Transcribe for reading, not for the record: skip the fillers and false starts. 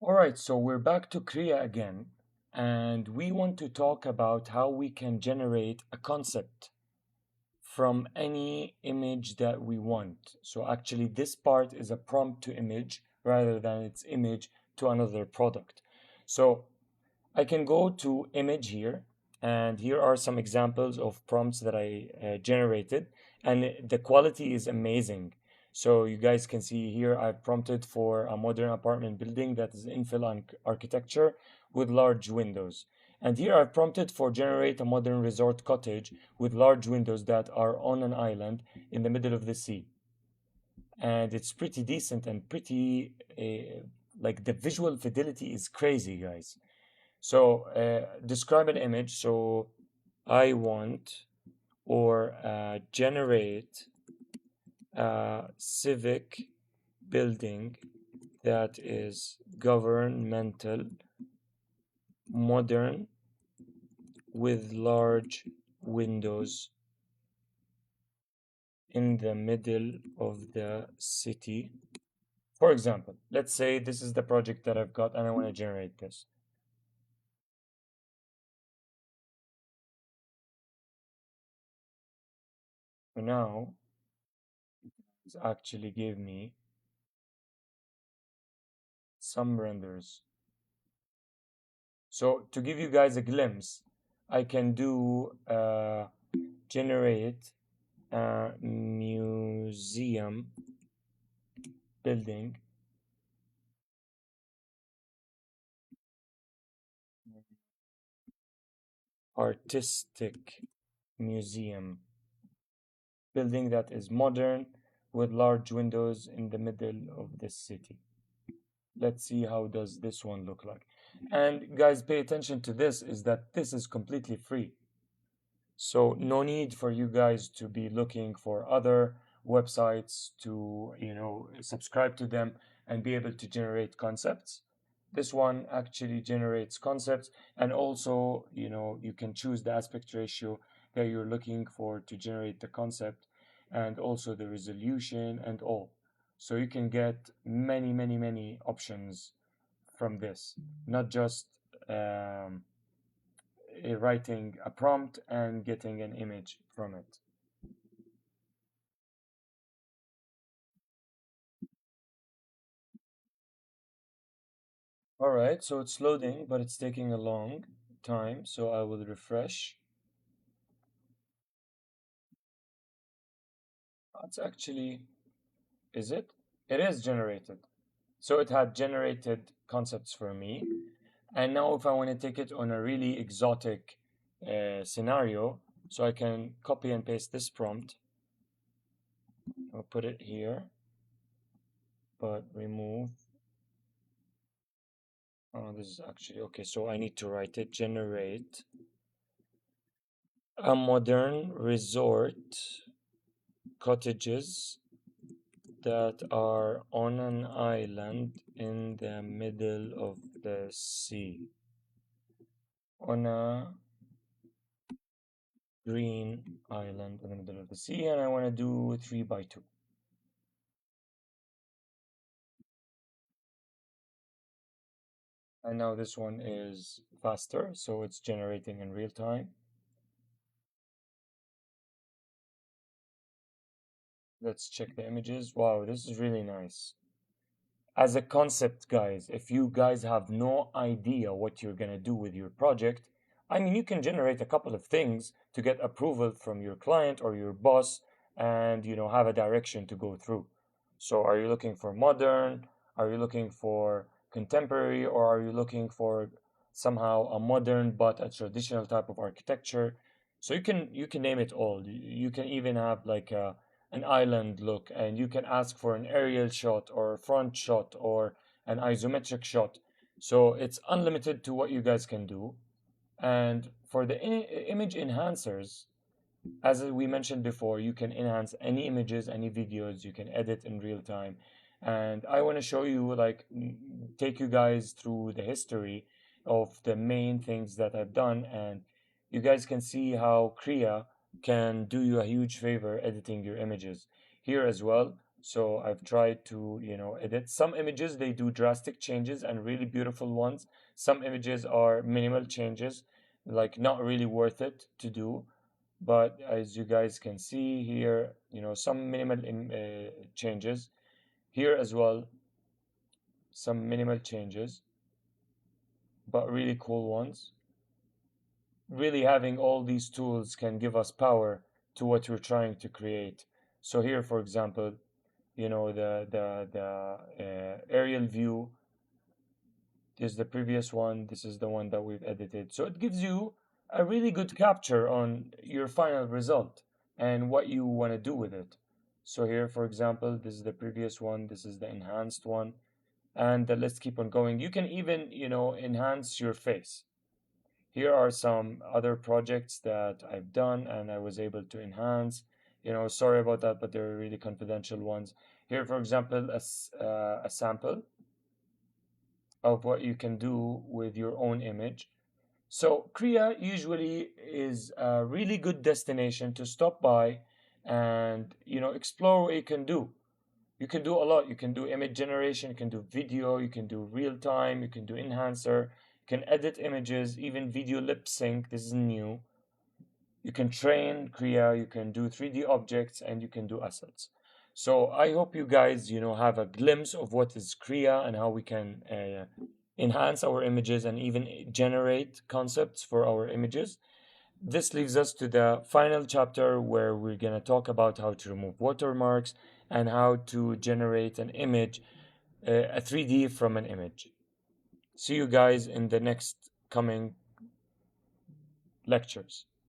All right, so we're back to Kriya again, and we want to talk about how we can generate a concept from any image that we want. So actually, this part is a prompt to image rather than its image to another product. So I can go to image here, and here are some examples of prompts that I generated, and the quality is amazing. So you guys can see here I've prompted for a modern apartment building that is infill architecture with large windows. And here I've prompted for generate a modern resort cottage with large windows that are on an island in the middle of the sea. And it's pretty decent and pretty, like the visual fidelity is crazy, guys. So describe an image. So I want or generate a civic building that is governmental, modern, with large windows in the middle of the city. For example, let's say this is the project that I've got and I want to generate this. So now it actually gave me some renders. So to give you guys a glimpse, I can do generate a museum building artistic museum building that is modern with large windows in the middle of the city. Let's see how does this one look like. And guys, pay attention to this is that this is completely free. So no need for you guys to be looking for other websites to, subscribe to them and be able to generate concepts. This one actually generates concepts, and also, you can choose the aspect ratio that you're looking for to generate the concept, and also the resolution and all. So you can get many, many, many options from this, not just writing a prompt and getting an image from it. All right, so it's loading, but it's taking a long time, so I will refresh. It's actually, is it? It is generated. So it had generated concepts for me. And now if I want to take it on a really exotic scenario, so I can copy and paste this prompt. I'll put it here, but remove. Oh, this is actually, okay, so I need to write it, generate a modern resort cottages that are on an island in the middle of the sea. On a green island in the middle of the sea, and I want to do 3 by 2. And now this one is faster, so it's generating in real time. Let's check the images. Wow, this is really nice. As a concept, guys, if you guys have no idea what you're going to do with your project, I mean, you can generate a couple of things to get approval from your client or your boss and, have a direction to go through. So are you looking for modern? Are you looking for contemporary? Or are you looking for somehow a modern but a traditional type of architecture? So you can name it all. You can even have like an island look, and you can ask for an aerial shot or front shot or an isometric shot. So it's unlimited to what you guys can do. And for the image enhancers, as we mentioned before, you can enhance any images, any videos, you can edit in real time. And I want to show you, like, take you guys through the history of the main things that I've done. And you guys can see how Kriya can do you a huge favor editing your images here as well. So I've tried to, edit some images. They do drastic changes and really beautiful ones. Some images are minimal changes, like not really worth it to do. But as you guys can see here, some minimal changes. Here as well, some minimal changes, but really cool ones. Really having all these tools can give us power to what we're trying to create. So here, for example, the aerial view is the previous one. This is the one that we've edited. So it gives you a really good capture on your final result and what you want to do with it. So here, for example, this is the previous one. This is the enhanced one. And let's keep on going. You can even, enhance your face. Here are some other projects that I've done and I was able to enhance. Sorry about that, but they're really confidential ones. Here, for example, a sample of what you can do with your own image. So Korea usually is a really good destination to stop by and explore what you can do. You can do a lot. You can do image generation, you can do video, you can do real time, you can do enhancer, you can edit images, even video lip sync. This is new. You can train Kriya, you can do 3D objects, and you can do assets. So I hope you guys, have a glimpse of what is Kriya and how we can enhance our images and even generate concepts for our images. This leaves us to the final chapter where we're going to talk about how to remove watermarks and how to generate an image, a 3D from an image. See you guys in the next coming lectures.